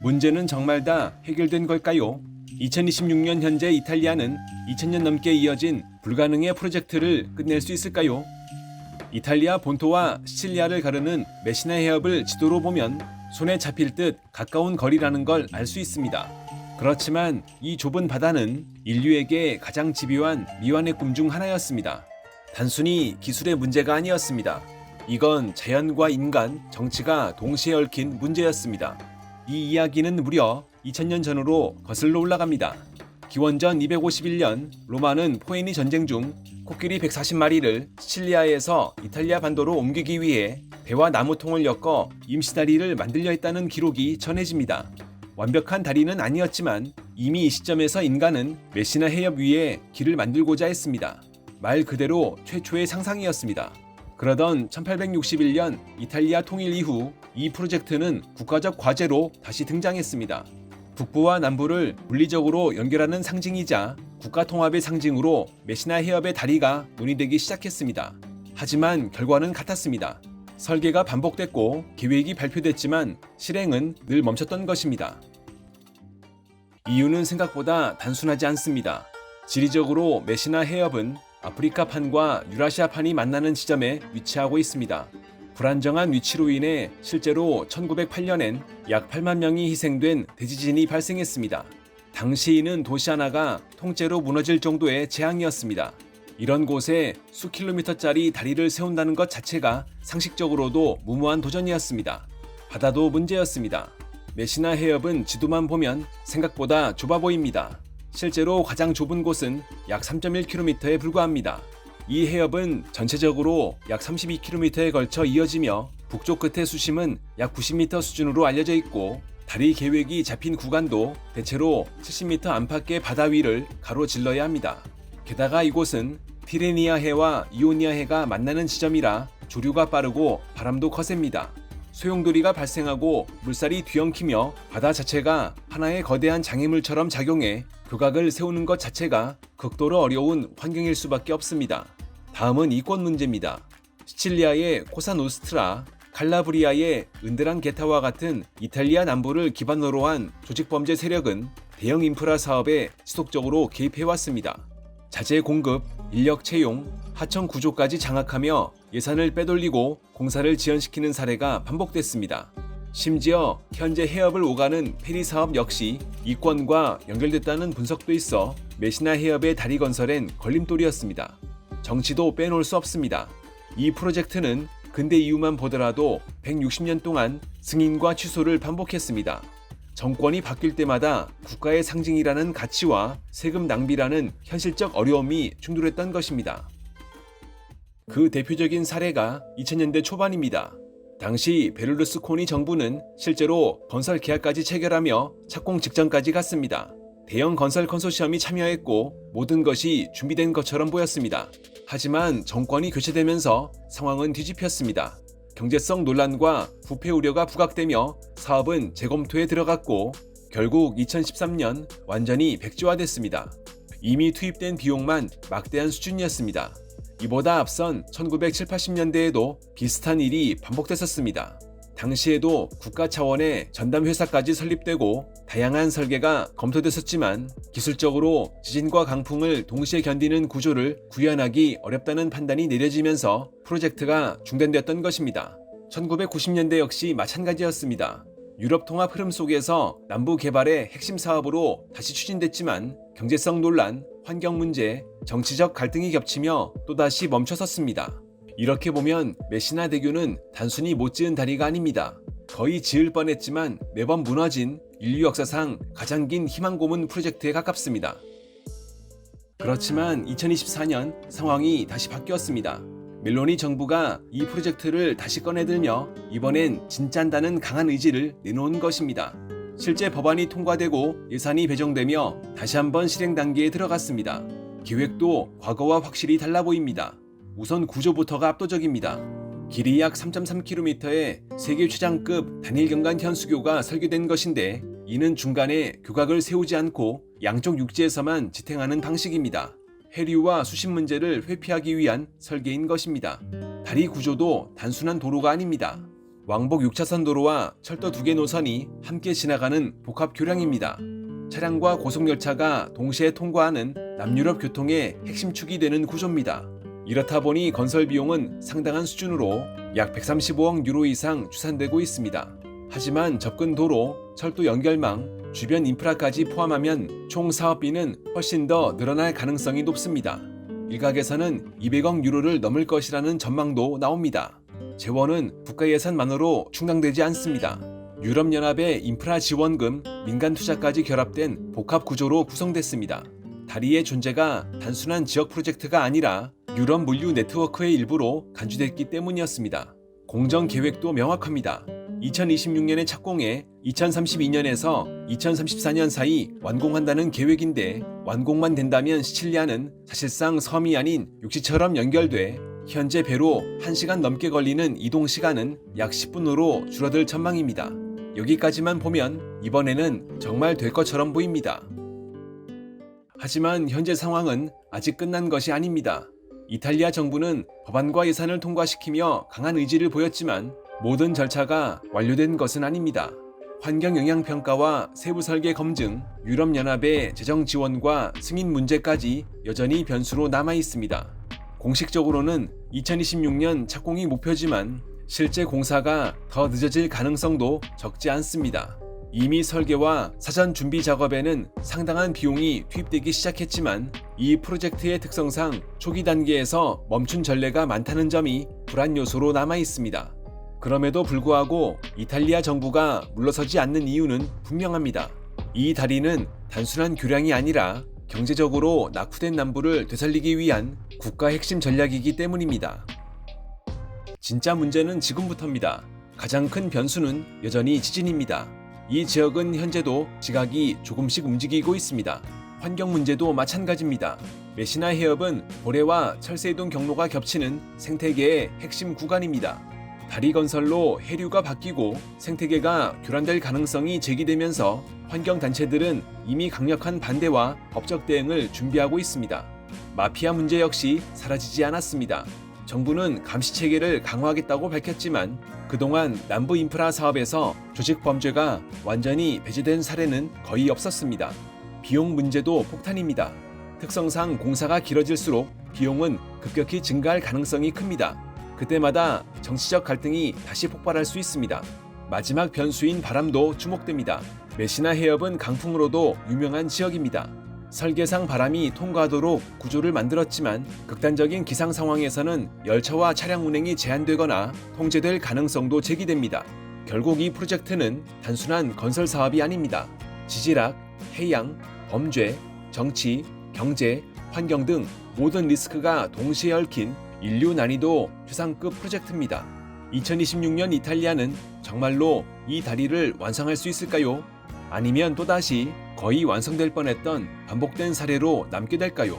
문제는 정말 다 해결된 걸까요? 2026년 현재 이탈리아는 2000년 넘게 이어진 불가능의 프로젝트를 끝낼 수 있을까요? 이탈리아 본토와 시칠리아를 가르는 메시나 해협을 지도로 보면 손에 잡힐 듯 가까운 거리라는 걸 알 수 있습니다. 그렇지만 이 좁은 바다는 인류에게 가장 집요한 미완의 꿈 중 하나였습니다. 단순히 기술의 문제가 아니었습니다. 이건 자연과 인간, 정치가 동시에 얽힌 문제였습니다. 이 이야기는 무려 2000년 전으로 거슬러 올라갑니다. 기원전 251년 로마는 포에니 전쟁 중 코끼리 140마리를 시칠리아에서 이탈리아 반도로 옮기기 위해 배와 나무통을 엮어 임시다리를 만들려 했다는 기록이 전해집니다. 완벽한 다리는 아니었지만 이미 이 시점에서 인간은 메시나 해협 위에 길을 만들고자 했습니다. 말 그대로 최초의 상상이었습니다. 그러던 1861년 이탈리아 통일 이후 이 프로젝트는 국가적 과제로 다시 등장했습니다. 북부와 남부를 물리적으로 연결하는 상징이자 국가 통합의 상징으로 메시나 해협의 다리가 논의되기 시작했습니다. 하지만 결과는 같았습니다. 설계가 반복됐고 계획이 발표됐지만 실행은 늘 멈췄던 것입니다. 이유는 생각보다 단순하지 않습니다. 지리적으로 메시나 해협은 아프리카판과 유라시아판이 만나는 지점에 위치하고 있습니다. 불안정한 위치로 인해 실제로 1908년엔 약 8만 명이 희생된 대지진이 발생했습니다. 당시 이는 도시 하나가 통째로 무너질 정도의 재앙이었습니다. 이런 곳에 수 킬로미터짜리 다리를 세운다는 것 자체가 상식적으로도 무모한 도전이었습니다. 바다도 문제였습니다. 메시나 해협은 지도만 보면 생각보다 좁아 보입니다. 실제로 가장 좁은 곳은 약 3.1km에 불과합니다. 이 해협은 전체적으로 약 32km에 걸쳐 이어지며 북쪽 끝의 수심은 약 90m 수준으로 알려져 있고 다리 계획이 잡힌 구간도 대체로 70m 안팎의 바다 위를 가로질러야 합니다. 게다가 이곳은 티레니아 해와 이오니아 해가 만나는 지점이라 조류가 빠르고 바람도 거셉니다. 소용돌이가 발생하고 물살이 뒤엉키며 바다 자체가 하나의 거대한 장애물처럼 작용해 교각을 세우는 것 자체가 극도로 어려운 환경일 수밖에 없습니다. 다음은 이권 문제입니다. 시칠리아의 코사노스트라, 칼라브리아의 은드랑게타와 같은 이탈리아 남부를 기반으로 한 조직범죄 세력은 대형 인프라 사업에 지속적으로 개입해왔습니다. 자재 공급, 인력 채용, 하청 구조까지 장악하며 예산을 빼돌리고 공사를 지연시키는 사례가 반복됐습니다. 심지어 현재 해협을 오가는 페리 사업 역시 이권과 연결됐다는 분석도 있어 메시나 해협의 다리 건설엔 걸림돌이었습니다. 정치도 빼놓을 수 없습니다. 이 프로젝트는 근대 이후만 보더라도 160년 동안 승인과 취소를 반복했습니다. 정권이 바뀔 때마다 국가의 상징이라는 가치와 세금 낭비라는 현실적 어려움이 충돌했던 것입니다. 그 대표적인 사례가 2000년대 초반입니다. 당시 베를루스코니 정부는 실제로 건설 계약까지 체결하며 착공 직전까지 갔습니다. 대형 건설 컨소시엄이 참여했고 모든 것이 준비된 것처럼 보였습니다. 하지만 정권이 교체되면서 상황은 뒤집혔습니다. 경제성 논란과 부패 우려가 부각되며 사업은 재검토에 들어갔고 결국 2013년 완전히 백지화됐습니다. 이미 투입된 비용만 막대한 수준이었습니다. 이보다 앞선 1970, 80년대에도 비슷한 일이 반복됐었습니다. 당시에도 국가 차원의 전담 회사까지 설립되고 다양한 설계가 검토됐었지만 기술적으로 지진과 강풍을 동시에 견디는 구조를 구현하기 어렵다는 판단이 내려지면서 프로젝트가 중단되었던 것입니다. 1990년대 역시 마찬가지였습니다. 유럽 통합 흐름 속에서 남부 개발의 핵심 사업으로 다시 추진됐지만 경제성 논란, 환경 문제, 정치적 갈등이 겹치며 또다시 멈춰섰습니다. 이렇게 보면 메시나 대교는 단순히 못 지은 다리가 아닙니다. 거의 지을 뻔했지만 매번 무너진 인류 역사상 가장 긴 희망 고문 프로젝트에 가깝습니다. 그렇지만 2024년 상황이 다시 바뀌었습니다. 멜로니 정부가 이 프로젝트를 다시 꺼내들며 이번엔 진짠다는 강한 의지를 내놓은 것입니다. 실제 법안이 통과되고 예산이 배정되며 다시 한번 실행 단계에 들어갔습니다. 계획도 과거와 확실히 달라 보입니다. 우선 구조부터가 압도적입니다. 길이 약 3.3km의 세계 최장급 단일 경관 현수교가 설계된 것인데 이는 중간에 교각을 세우지 않고 양쪽 육지에서만 지탱하는 방식입니다. 해류와 수심 문제를 회피하기 위한 설계인 것입니다. 다리 구조도 단순한 도로가 아닙니다. 왕복 6차선 도로와 철도 2개 노선이 함께 지나가는 복합 교량입니다. 차량과 고속열차가 동시에 통과하는 남유럽 교통의 핵심 축이 되는 구조입니다. 이렇다 보니 건설 비용은 상당한 수준으로 약 135억 유로 이상 추산되고 있습니다. 하지만 접근 도로, 철도 연결망, 주변 인프라까지 포함하면 총 사업비는 훨씬 더 늘어날 가능성이 높습니다. 일각에서는 200억 유로를 넘을 것이라는 전망도 나옵니다. 재원은 국가 예산만으로 충당되지 않습니다. 유럽연합의 인프라 지원금, 민간 투자까지 결합된 복합 구조로 구성됐습니다. 다리의 존재가 단순한 지역 프로젝트가 아니라 유럽 물류 네트워크의 일부로 간주됐기 때문이었습니다. 공정 계획도 명확합니다. 2026년에 착공해 2032년에서 2034년 사이 완공한다는 계획인데, 완공만 된다면 시칠리아는 사실상 섬이 아닌 육지처럼 연결돼 현재 배로 1시간 넘게 걸리는 이동 시간은 약 10분으로 줄어들 전망입니다. 여기까지만 보면 이번에는 정말 될 것처럼 보입니다. 하지만 현재 상황은 아직 끝난 것이 아닙니다. 이탈리아 정부는 법안과 예산을 통과시키며 강한 의지를 보였지만 모든 절차가 완료된 것은 아닙니다. 환경영향평가와 세부 설계 검증, 유럽연합의 재정 지원과 승인 문제까지 여전히 변수로 남아 있습니다. 공식적으로는 2026년 착공이 목표지만 실제 공사가 더 늦어질 가능성도 적지 않습니다. 이미 설계와 사전 준비 작업에는 상당한 비용이 투입되기 시작했지만 이 프로젝트의 특성상 초기 단계에서 멈춘 전례가 많다는 점이 불안 요소로 남아 있습니다. 그럼에도 불구하고 이탈리아 정부가 물러서지 않는 이유는 분명합니다. 이 다리는 단순한 교량이 아니라 경제적으로 낙후된 남부를 되살리기 위한 국가 핵심 전략이기 때문입니다. 진짜 문제는 지금부터입니다. 가장 큰 변수는 여전히 지진입니다. 이 지역은 현재도 지각이 조금씩 움직이고 있습니다. 환경 문제도 마찬가지입니다. 메시나 해협은 고래와 철새이동 경로가 겹치는 생태계의 핵심 구간입니다. 다리 건설로 해류가 바뀌고 생태계가 교란될 가능성이 제기되면서 환경단체들은 이미 강력한 반대와 법적 대응을 준비하고 있습니다. 마피아 문제 역시 사라지지 않았습니다. 정부는 감시체계를 강화하겠다고 밝혔지만 그동안 남부 인프라 사업에서 조직 범죄가 완전히 배제된 사례는 거의 없었습니다. 비용 문제도 폭탄입니다. 특성상 공사가 길어질수록 비용은 급격히 증가할 가능성이 큽니다. 그때마다 정치적 갈등이 다시 폭발할 수 있습니다. 마지막 변수인 바람도 주목됩니다. 메시나 해협은 강풍으로도 유명한 지역입니다. 설계상 바람이 통과하도록 구조를 만들었지만 극단적인 기상 상황에서는 열차와 차량 운행이 제한되거나 통제될 가능성도 제기됩니다. 결국 이 프로젝트는 단순한 건설 사업이 아닙니다. 지질학, 해양, 범죄, 정치, 경제, 환경 등 모든 리스크가 동시에 얽힌 인류 난이도 최상급 프로젝트입니다. 2026년 이탈리아는 정말로 이 다리를 완성할 수 있을까요? 아니면 또다시 거의 완성될 뻔했던 반복된 사례로 남게 될까요?